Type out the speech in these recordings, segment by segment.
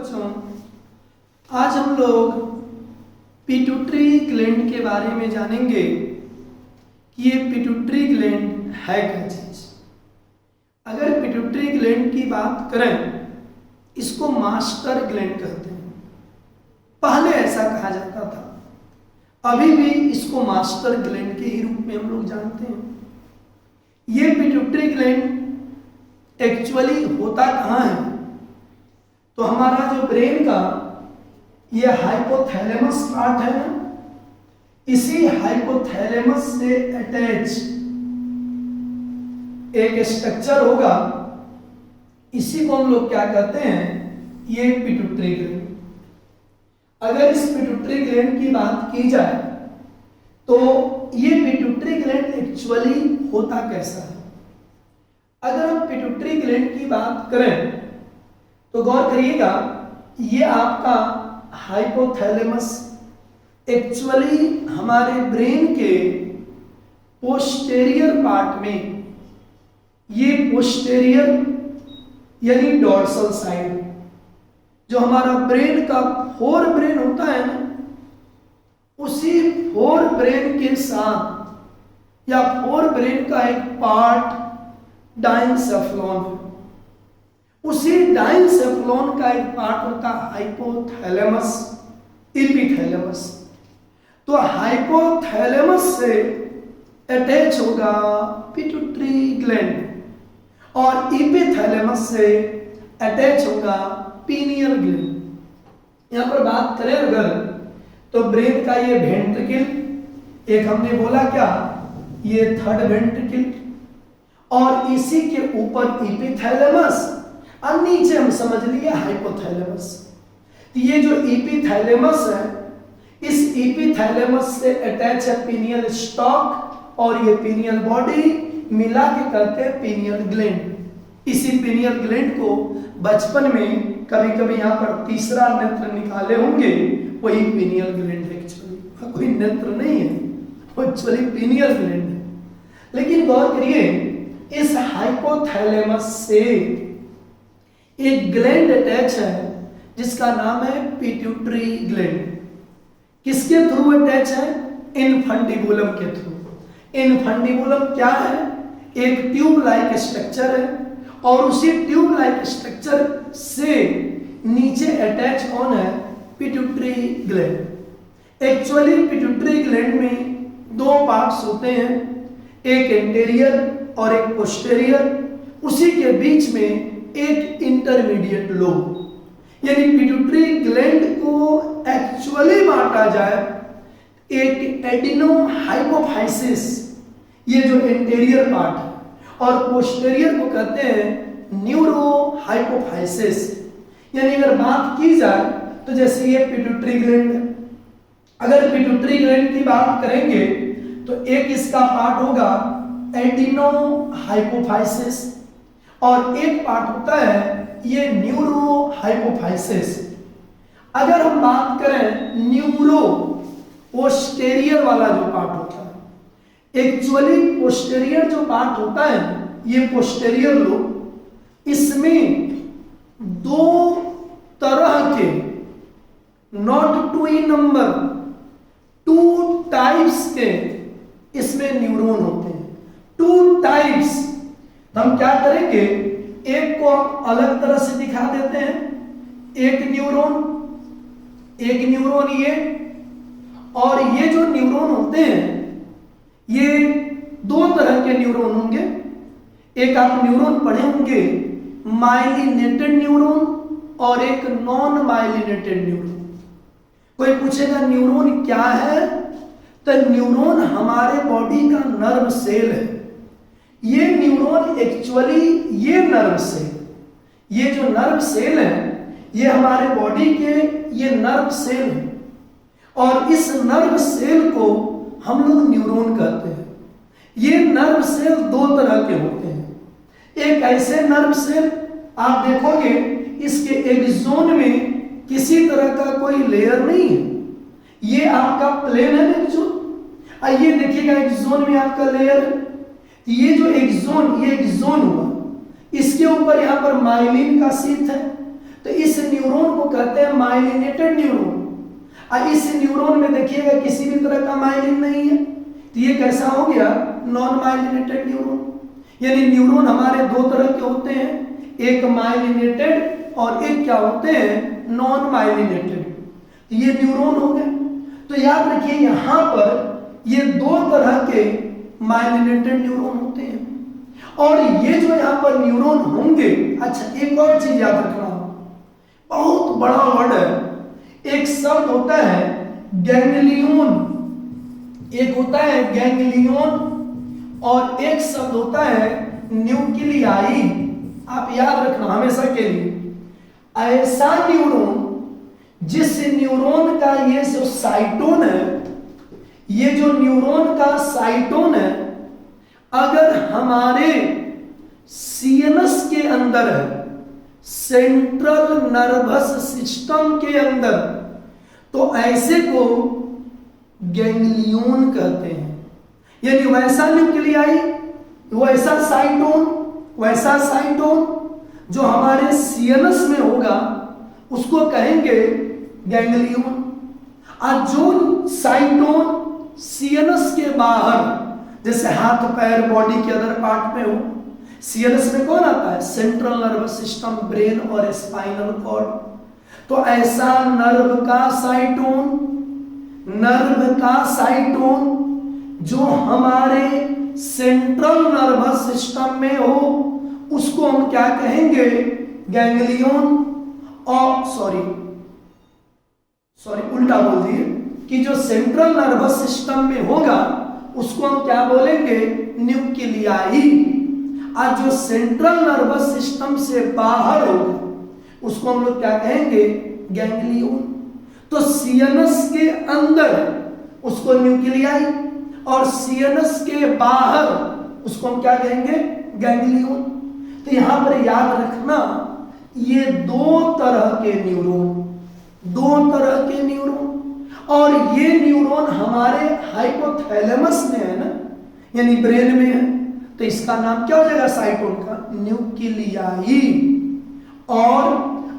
बच्चों, आज हम लोग पिट्यूटरी ग्लैंड के बारे में जानेंगे कि ये पिट्यूटरी ग्लैंड है क्या चीज। अगर पिट्यूटरी ग्लैंड की बात करें, इसको मास्टर ग्लैंड कहते हैं। पहले ऐसा कहा जाता था, अभी भी इसको मास्टर ग्लैंड के ही रूप में हम लोग जानते हैं। ये पिट्यूटरी ग्लैंड एक्चुअली होता कहाँ है? तो हमारा जो ब्रेन का ये हाइपोथैलेमस पार्ट है ना, इसी हाइपोथैलेमस से अटैच एक स्ट्रक्चर होगा, इसी को हम लोग क्या कहते हैं? ये पिट्यूटरी ग्लैंड। अगर इस पिट्यूटरी ग्लैंड की बात की जाए तो ये पिट्यूटरी ग्लैंड एक्चुअली होता कैसा है? अगर हम पिट्यूटरी ग्लैंड की बात करें तो गौर करिएगा, ये आपका हाइपोथैलेमस एक्चुअली हमारे ब्रेन के पोस्टेरियर पार्ट में, ये पोस्टेरियर यानी डोर्सल साइड, जो हमारा ब्रेन का फोर ब्रेन होता है ना, उसी फोर ब्रेन के साथ या फोर ब्रेन का एक पार्ट डाइनसेफ्लॉन है। उसी डाइनसेफ्लॉन का एक पार्ट होता है हाइपोथैलेमस, एपिथैलेमस। तो हाइपोथैलेमस से अटैच होगा पिट्यूटरी ग्लैंड और एपिथैलेमस से अटैच होगा पीनियल ग्लैंड। यहां पर बात करें अगर, तो ब्रेन का ये वेंट्रिकल, एक हमने बोला क्या, ये थर्ड वेंट्रिकल, और इसी के ऊपर एपिथैलेमस और नीचे हम समझ लिए हाइपोथैलेमस। तो ये जो एपिथैलेमस है, इस एपिथैलेमस से अटैच है पीनियल स्टॉक, और ये पीनियल बॉडी मिला के करते हैं पीनियल ग्लैंड। इसी पीनियल ग्लैंड को बचपन में कभी कभी यहाँ पर तीसरा नेत्र निकाले होंगे, वही पीनियल ग्लैंड है। एक्चुअली कोई नेत्र नहीं है, वो एक्चुअली पीनियल ग्लैंड है। लेकिन गौर करिए, इस हाइपोथैलेमस से एक ग्लैंड अटैच है जिसका नाम है पिट्यूटरी ग्लैंड। किसके थ्रू अटैच है? इनफंडिबुलम के थ्रू। इनफंडिबुलम क्या है? एक ट्यूब लाइक स्ट्रक्चर है, और उसी ट्यूब लाइक स्ट्रक्चर से नीचे अटैच कौन है? Pituitary gland. Actually pituitary gland में दो पार्ट्स होते हैं, एक एंटेरियर और एक पोस्टेरियर। उसी के बीच में एक इंटरमीडिएट लोब। यानी पिट्यूटरी ग्लैंड को एक्चुअली बांटा जाए, एक एडिनो हाइपोफाइसिस, ये जो एंटेरियर पार्ट है, और पोस्टेरियर को कहते हैं न्यूरो हाइपोफाइसिस। यानी अगर बात की जाए तो जैसे ये पिट्यूटरी ग्लैंड है, अगर पिट्यूटरी ग्लैंड की बात करेंगे तो एक इसका पार्ट होगा एडिनो हाइपोफाइसिस, और एक पार्ट होता है ये न्यूरो हाइपोफाइसिस। अगर हम बात करें न्यूरो पोस्टेरियर वाला जो पार्ट होता है, एक्चुअली पोस्टेरियर जो पार्ट होता है, ये पोस्टेरियर लोब, इसमें दो तरह के, not two in number, two types के इसमें न्यूरॉन होते हैं। Two types. तो हम क्या करेंगे, एक को हम अलग तरह से दिखा देते हैं। एक न्यूरॉन ये, और ये जो न्यूरॉन होते हैं, ये दो तरह के न्यूरॉन होंगे। एक आप न्यूरॉन पढ़े होंगे माइलिनेटेड न्यूरॉन, और एक नॉन माइलिनेटेड न्यूरॉन। कोई पूछेगा न्यूरॉन क्या है? तो न्यूरॉन हमारे बॉडी का नर्व सेल है। ये न्यूरॉन एक्चुअली, ये नर्व सेल, ये जो नर्व सेल है, ये हमारे बॉडी के ये नर्व सेल है, और इस नर्व सेल को हम लोग न्यूरॉन कहते हैं। ये नर्व सेल दो तरह के होते हैं। एक ऐसे नर्व सेल आप देखोगे इसके एक्सोन में किसी तरह का कोई लेयर नहीं है, ये आपका प्लेन है एक्सोन। आइए देखिएगा एक्सोन में आपका लेयर है, ये जो एक्सोन, ये एक्सोन हुआ, इसके ऊपर यहाँ पर माइलिन का शीथ है। तो इस न्यूरॉन को कहते माइलिनेटेड न्यूरॉन। इस न्यूरॉन में देखिएगा किसी भी तरह का माइलिन नहीं है, तो ये कैसा हो गया? Non myelinated neuron. यानी न्यूरॉन हमारे दो तरह के होते हैं, एक माइलिनेटेड और एक क्या होते हैं? Non myelinated. तो ये न्यूरॉन हो गए। तो याद रखिए यहां पर ये दो तरह के माइलिनेटेड न्यूरॉन होते हैं, और ये जो यहां पर न्यूरॉन होंगे। अच्छा, एक और चीज याद रखना, बहुत बड़ा वर्ड है। एक शब्द होता है गैंग्लियन, एक होता है गैंग्लियन और एक शब्द होता है न्यूक्लियाई। आप याद रखना हमेशा के लिए, ऐसा न्यूरॉन जिस न्यूरॉन का ये जो साइटोन है, ये जो न्यूरॉन का साइटोन है, अगर हमारे सीएनएस के अंदर है, सेंट्रल नर्वस सिस्टम के अंदर, तो ऐसे को गैंग्लियन कहते हैं। यानी वैसा न्यूक्लियाई, वैसा साइटोन जो हमारे सीएनएस में होगा उसको कहेंगे गैंग्लियन। और जो साइटोन सीएनएस के बाहर, जैसे हाथ पैर बॉडी के अदर पार्ट में हो, सीएनएस में कौन आता है? सेंट्रल नर्वस सिस्टम, ब्रेन और स्पाइनल कॉर्ड। तो ऐसा नर्व का साइटोन जो हमारे सेंट्रल नर्वस सिस्टम में हो, उसको हम क्या कहेंगे? गैंग्लियन। और सॉरी उल्टा बोल दिए कि जो सेंट्रल नर्वस सिस्टम में होगा उसको हम क्या बोलेंगे? न्यूक्लियाई। और जो सेंट्रल नर्वस सिस्टम से बाहर होगा उसको हम लोग क्या कहेंगे? गैंग्लियन। तो सीएनएस के अंदर उसको न्यूक्लियाई और सीएनएस के बाहर उसको हम क्या कहेंगे? गैंग्लियन। तो यहां पर याद रखना, ये दो तरह के न्यूरॉन, और ये न्यूरॉन हमारे हाइपोथैलेमस में है ना, यानी ब्रेन में है, तो इसका नाम क्या हो जाएगा? साइटोन का न्यूक्लियाई। और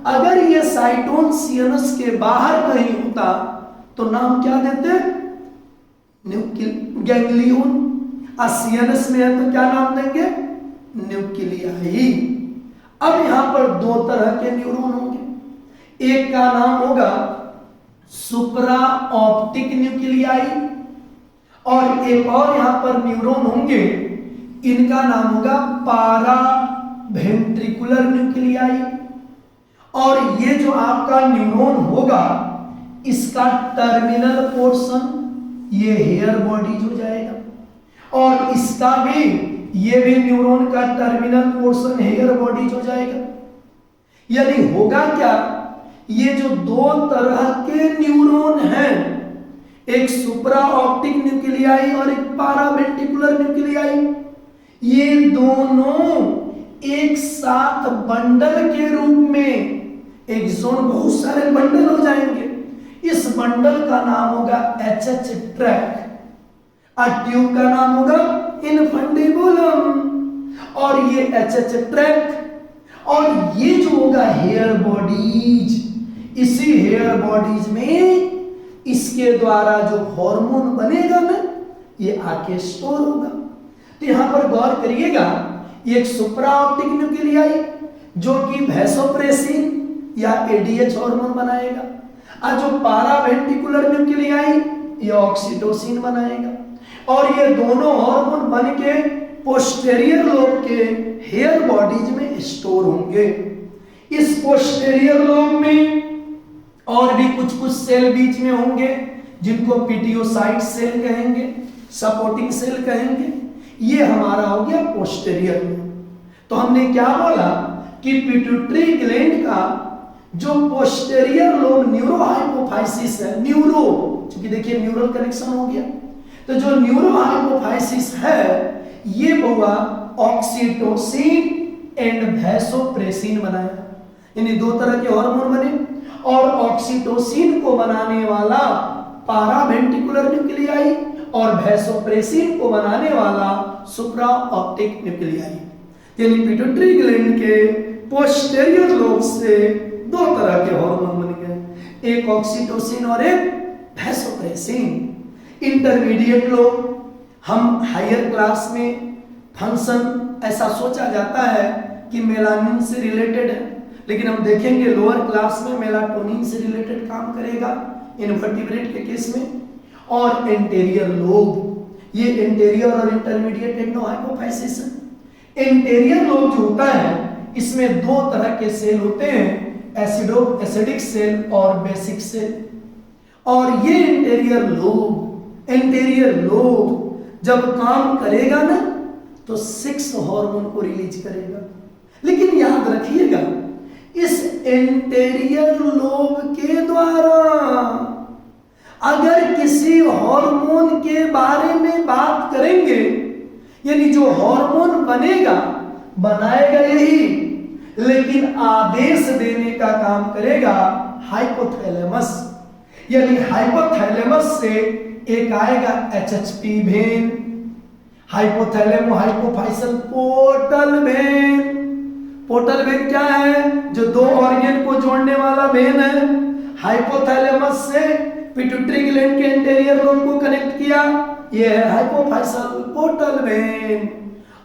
अगर ये साइटोन सीएनएस के बाहर कहीं होता तो नाम क्या देते? गैंग्लियन। और सीएनएस में है तो क्या नाम देंगे? न्यूक्लियाई। अब यहां पर दो तरह के न्यूरॉन होंगे, एक का नाम होगा सुप्रा ऑप्टिक न्यूक्लियाई, और एक और यहां पर न्यूरॉन होंगे, इनका नाम होगा पारा वेंट्रिकुलर न्यूक्लियाई। और ये जो आपका न्यूरॉन होगा, इसका टर्मिनल पोर्शन ये हेयर बॉडीज हो जाएगा, और इसका भी, ये भी न्यूरॉन का टर्मिनल पोर्शन हेयर बॉडीज हो जाएगा। यानी होगा क्या? ये जो दो तरह के न्यूरॉन हैं, एक सुप्रा ऑप्टिक न्यूक्लियाई और एक पारा वेंट्रिकुलर न्यूक्लियाई, ये दोनों एक साथ बंडल के रूप में, एक जोन बहुत सारे बंडल हो जाएंगे। इस बंडल का नाम होगा एचएच ट्रैक, और ट्यूब का नाम होगा इनफंडिबुलम, और ये एचएच ट्रैक, और ये जो होगा हेयर बॉडीज, इसी हेयर बॉडीज में इसके द्वारा जो हार्मोन बनेगा ना, ये आके स्टोर होगा। तो यहां पर गौर करिएगा, एक सुप्रा ऑप्टिक न्यूक्लियाई जो कि वैसोप्रेसिन या एडीएच हार्मोन बनाएगा, और जो पारा वेंट्रिकुलर न्यूक्लियाई ये ऑक्सीटोसिन बनाएगा, और ये दोनों हार्मोन बन के पोस्टेरियर लोब के हेयर बॉडीज में स्टोर होंगे। इस पोस्टेरियर लोब में और भी कुछ सेल बीच में होंगे, जिनको पीटियोसाइट सेल कहेंगे, सपोर्टिंग सेल कहेंगे। ये हमारा हो गया पोस्टेरियर लोब। तो हमने क्या बोला कि पिट्यूटरी ग्लैंड का जो पोस्टेरियर लोब न्यूरोहाइपोफाइसिस है, क्योंकि देखिए न्यूरल कनेक्शन हो गया, तो जो न्यूरोहाइपोफाइसिस है, ये हुआ ऑक्सीटोसिन एंड वैसोप्रेसिन बनाया, यानी दो तरह के हार्मोन बने, और ऑक्सीटोसिन को बनाने वाला पारा वेंट्रिकुलर न्यूक्लियाई और वैसोप्रेसिन को बनाने वाला सुप्रा ऑप्टिक न्यूक्लियाई। यानी पिट्यूटरी ग्लैंड के पोस्टेरियर लोब से दो तरह के हार्मोन बन गए, एक ऑक्सीटोसिन और एक वैसोप्रेसिन। इंटरमीडिएट लोग, हम हायर क्लास में फंक्शन ऐसा सोचा जाता है कि मेलानिन से रिलेटेड है, लेकिन हम देखेंगे लोअर क्लास में मेलाटोनिन से रिलेटेड काम करेगा इनवर्टिब्रेट के केस में। और एंटेरियर लोब, ये एंटेरियर और इंटरमीडिएट एक्नोहाइपोफाइसिस है। एंटेरियर लोब जो होता है इसमें दो तरह के सेल होते हैं, एसिडिक सेल और बेसिक सेल। और ये एंटेरियर लोब जब काम करेगा ना तो 6 हार्मोन को रिलीज करेगा। लेकिन याद रखिएगा, इस एंटेरियर लोब के द्वारा अगर किसी हार्मोन के बारे में बात करेंगे, यानी जो हार्मोन बनाएगा यही, लेकिन आदेश देने का काम करेगा हाइपोथैलेमस। यानी हाइपोथैलेमस से एक आएगा HHP vein, hypothalamo hypophyseal portal vein. Portal vein क्या है? जो दो ऑर्गन को जोड़ने वाला वेन है। हाइपोथैलेमस से पिट्यूटरी ग्लैंड के एंटेरियर लोब को कनेक्ट किया, ये है हाइपोफाइसल पोर्टल वेन।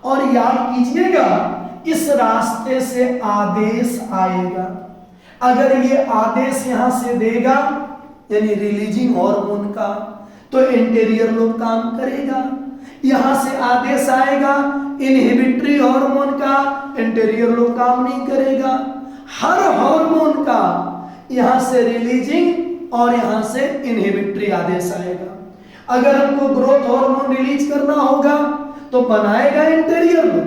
और याद कीजिएगा, इस रास्ते से आदेश आएगा। अगर ये आदेश यहां से देगा यानी रिलीजिंग हार्मोन का, तो एंटेरियर लोब काम करेगा। यहां से आदेश आएगा इनहिबिटरी हार्मोन का, एंटेरियर लोब काम नहीं करेगा। हर हार्मोन का यहां से रिलीजिंग और यहां से इनहिबिटरी आदेश आएगा। अगर हमको ग्रोथ हार्मोन रिलीज करना होगा तो बनाएगा एंटेरियर लोब,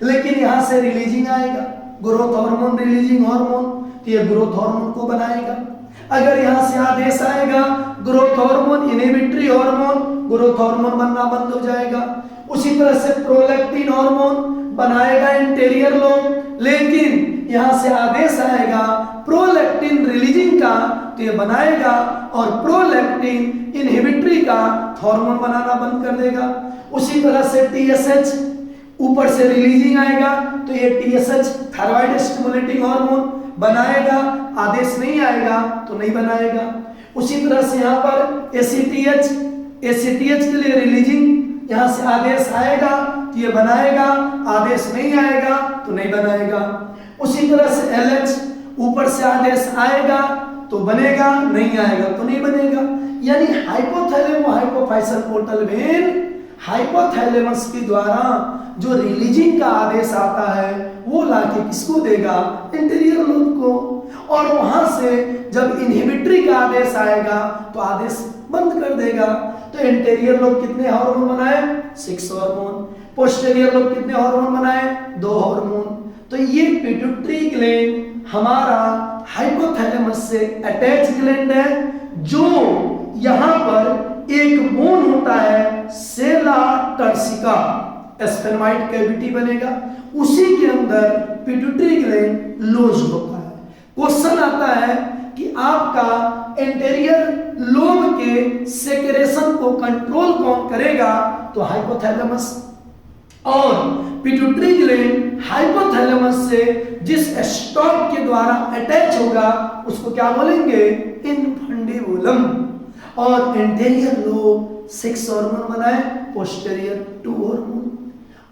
लेकिन यहां से रिलीजिंग आएगा ग्रोथ हार्मोन, रिलीजिंग हार्मोन, तो ये ग्रोथ हार्मोन को बनाएगा। अगर यहां से आदेश आएगा growth hormone, inhibitory hormone, growth hormone बनना बंद हो जाएगा। उसी तरह से प्रोलैक्टिन हार्मोन बनाएगा एंटेरियर लोब, लेकिन यहां से आदेश आएगा प्रोलैक्टिन रिलीजिंग का, तो ये बनाएगा, और प्रोलैक्टिन इनहिबिटरी का हार्मोन बनाना बंद कर देगा। उसी तरह से TSH ऊपर से रिलीजिंग आएगा, तो ये TSH थायराइड स्टिमुलेटिंग हार्मोन बनाएगा, आदेश नहीं आएगा तो नहीं बनाएगा। उसी तरह से यहाँ पर ACTH के लिए रिलीजिंग, यहाँ से आदेश आएगा तो ये बनाएगा, आदेश नहीं आएगा तो नहीं बनाएगा। उसी तरह से LH ऊपर से आदेश आएगा तो बनेगा, नहीं आएगा तो नहीं बनेगा। यानी हाइपोथैलेमो हाइपोफाइसल पोर्टल वेन हाइपोथैलेमस के द्वारा जो रिलीजिंग का आदेश आता है वो लाके किसको देगा? एंटेरियर लोब को। और वहां से जब इनहिबिटरी का आदेश आएगा तो आदेश बंद कर देगा। तो एंटेरियर लोब कितने हार्मोन बनाए? 6 हार्मोन। पोस्टेरियर लोब कितने हार्मोन बनाए? 2 हार्मोन। तो ये पिट्यूटरी ग्लैंड हमारा हाइपोथैलेमस से अटैच ग्लैंड है, जो यहां पर एक बोन होता है सेला टर्सिका, स्फेनोइड कैविटी बनेगा, उसी के अंदर पिट्यूटरी ग्लैंड लॉज होता है। क्वेश्चन आता है कि आपका एंटेरियर लोब के सेक्रेशन को कंट्रोल कौन करेगा? तो हाइपोथैलेमस। और पिट्यूटरी ग्लैंड हाइपोथैलेमस से जिस स्टॉक के द्वारा अटैच होगा उसको क्या बोलेंगे? इनफंडिबुलम। और एंटेरियर लोब 6 हार्मोन बनाए, पोस्टेरियर 2 हार्मोन।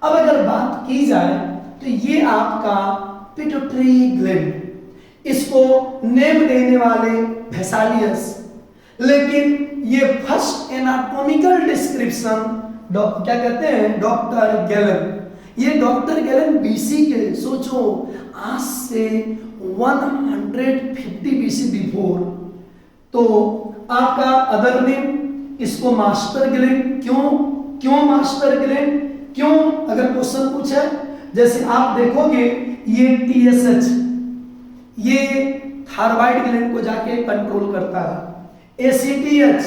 अब अगर बात की जाए तो ये आपका पिट्यूटरी ग्लैंड, इसको नेम देने वाले वेसालियस, लेकिन ये फर्स्ट एनाटॉमिकल डिस्क्रिप्शन क्या कहते हैं? Doctor gallon. ये डॉक्टर गैलन BC के, सोचो आज से 150 BC बिफोर। तो आपका अदर नेम इसको मास्टर ग्लैंड। क्यों मास्टर ग्लैंड? क्यों? अगर क्वेश्चन पूछे, जैसे आप देखोगे ये TSH, ये थायराइड ग्लैंड को जाके कंट्रोल करता है। ACTH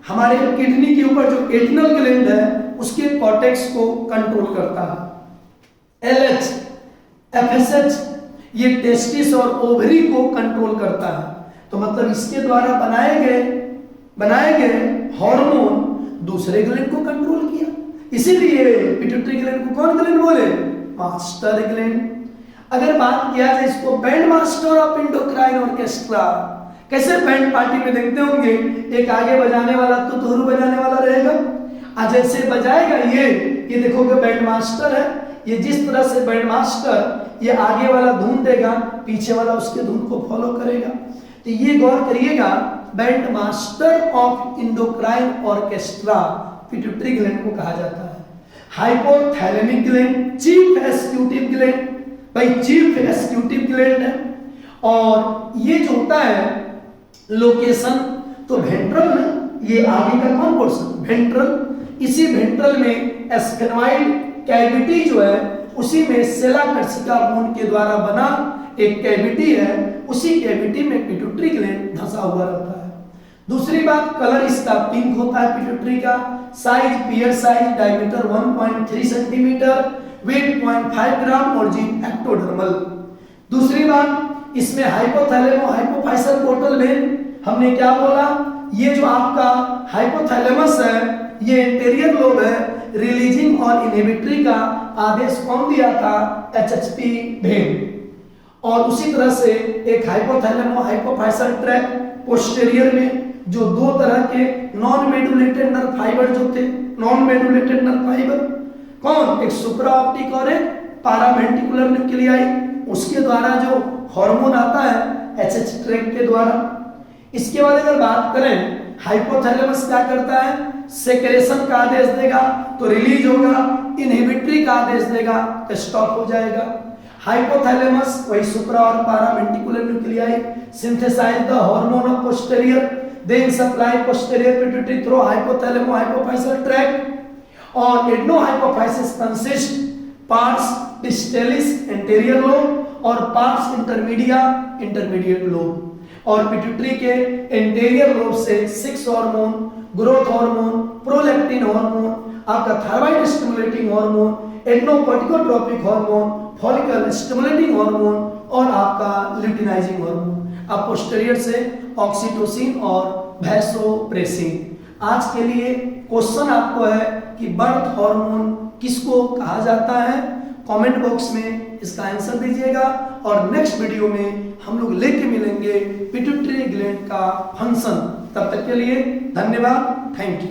हमारे किडनी के ऊपर जो एड्रिनल ग्लैंड है उसके कॉर्टेक्स को कंट्रोल करता है। LH, FSH ये टेस्टिस और ओवरी को कंट्रोल करता है। तो मतलब इसके द्वारा बनाए गए हार्मोन दूसरे ग्लैंड को कंट्रोल किया। इसीलिए पिट्यूटरी ग्लैंड को कौन ग्लैंड बोले? Master gland. अगर बात किया जाए इसको band master of endocrine orchestra कैसे बैंड पार्टी में देखते होंगे, एक आगे बजाने वाला तो तुहरू बजाने वाला रहेगा, आज जैसे बजाएगा ये देखोगे बैंड मास्टर है, ये जिस तरह से बैंड मास्टर ये आगे वाला धुन देगा, पीछे वाला उसके धुन को फॉलो करेगा। तो ये गौर करिएगा, band master of endocrine orchestra pituitary gland को कहा जाता है। Hypothalamic gland chief executive gland, भाई चीफ एग्जीक्यूटिव ग्लैंड है। और ये जो होता है लोकेशन, तो वेंट्रल में ये आगे का कौन पोर्शन वेंट्रल, इसी वेंट्रल में एस्फेनॉइड कैविटी जो है उसी में सेला कर्सिका बोन के द्वारा बना एक कैविटी है, उसी कैविटी में पिट्यूटरी ग्लैंड धंसा हुआ रहता है। दूसरी बात, कलर इसका पिंक होता है पिट्यूटरी का, साइज पियर साइज, डायमीटर 1.3 सेंटीमीटर, वेट 0.5 ग्राम और जीन एक्टोडर्मल। दूसरी बात, इसमें हाइपोथैलेमो हाइपोफाइसल पोर्टल वेन, हमने क्या बोला, ये जो आपका हाइपोथैलेमस है ये एंटेरियर लोब है, रिलीजिंग और इनहिबिटरी का आदेश कौन दिया था, एचएचपी वेन। और उसी तरह से एक हाइपोथैलेमो हाइपोफाइसल ट्रैक्ट पोस्टेरियर में जो दो तरह के नॉन मेडुलेटेड नर्व फाइबर जो थे, नॉन मेडुलेटेड नर्व फाइबर कौन, एक सुप्रा ऑप्टिक और एक पारावेंट्रिकुलर न्यूक्लियाई, उसके द्वारा जो हार्मोन आता है एचएच ट्रैक्ट के द्वारा। इसके बाद अगर बात करें हाइपोथैलेमस क्या करता है, सेक्रेशन का आदेश देगा तो रिलीज होगा, इनहिबिटरी का आदेश देगा तो स्टॉप हो जाएगा। हाइपोथैलेमस वही सुप्रा और paraventricular nuclei synthesise the hormone of posterior, then supply posterior pituitary through hypothalamo hypophyseal tract. और adenohypophysis consist pars distalis anterior lobe और पार्ट्स इंटरमीडिएट लोब। और पिट्यूटरी के एंटेरियर लोब से 6 hormone, growth hormone, prolactin hormone, आपका thyroid stimulating hormone, adrenocorticotropic hormone, follicle stimulating hormone और आपका luteinising hormone. अब posterior से ऑक्सीटोसिन और वैसोप्रेसिन। आज के लिए क्वेश्चन आपको है कि बर्थ हार्मोन किसको कहा जाता है, कमेंट बॉक्स में इसका आंसर दीजिएगा। और नेक्स्ट वीडियो में हम लोग लेके मिलेंगे पिट्यूटरी ग्लैंड का फंक्शन। तब तक के लिए धन्यवाद, थैंक यू।